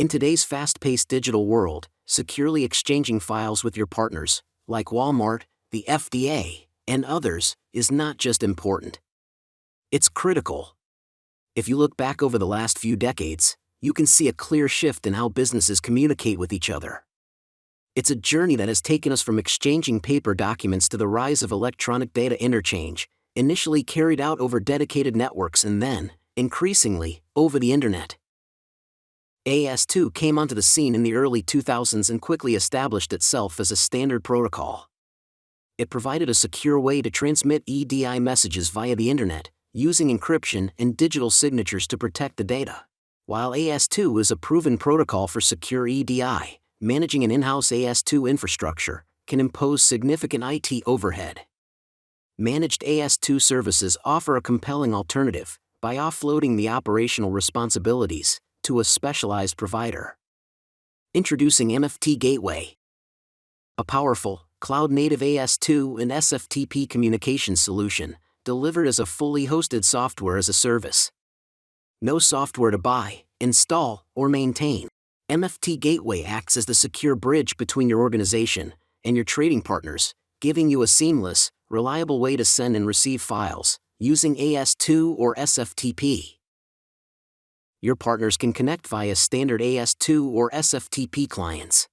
In today's fast-paced digital world, securely exchanging files with your partners, like Walmart, the FDA, and others, is not just important. It's critical. If you look back over the last few decades, you can see a clear shift in how businesses communicate with each other. It's a journey that has taken us from exchanging paper documents to the rise of electronic data interchange, initially carried out over dedicated networks and then, increasingly, over the internet. AS2 came onto the scene in the early 2000s and quickly established itself as a standard protocol. It provided a secure way to transmit EDI messages via the internet, using encryption and digital signatures to protect the data. While AS2 is a proven protocol for secure EDI, managing an in-house AS2 infrastructure can impose significant IT overhead. Managed AS2 services offer a compelling alternative by offloading the operational responsibilities to a specialized provider. Introducing MFT Gateway, a powerful, cloud-native AS2 and SFTP communication solution delivered as a fully hosted software as a service. No software to buy, install, or maintain. MFT Gateway acts as the secure bridge between your organization and your trading partners, giving you a seamless, reliable way to send and receive files using AS2 or SFTP. Your partners can connect via standard AS2 or SFTP clients.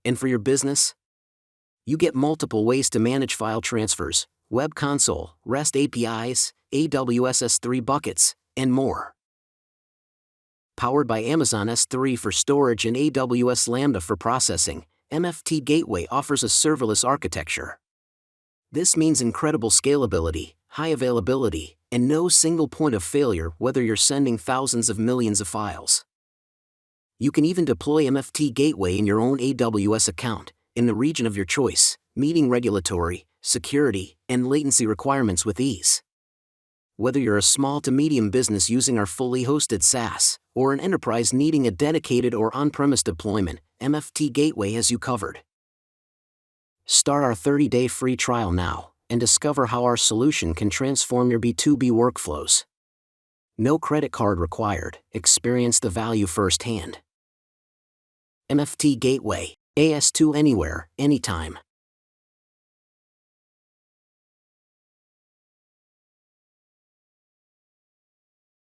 And for your business, you get multiple ways to manage file transfers, web console, REST APIs, AWS S3 buckets, and more. Powered by Amazon S3 for storage and AWS Lambda for processing, MFT Gateway offers a serverless architecture. This means incredible scalability, high availability, and no single point of failure whether you're sending thousands of millions of files. You can even deploy MFT Gateway in your own AWS account, in the region of your choice, meeting regulatory, security, and latency requirements with ease. Whether you're a small to medium business using our fully hosted SaaS, or an enterprise needing a dedicated or on-premise deployment, MFT Gateway has you covered. Start our 30-day free trial now and discover how our solution can transform your B2B workflows. No credit card required, experience the value firsthand. MFT Gateway, AS2 anywhere, anytime.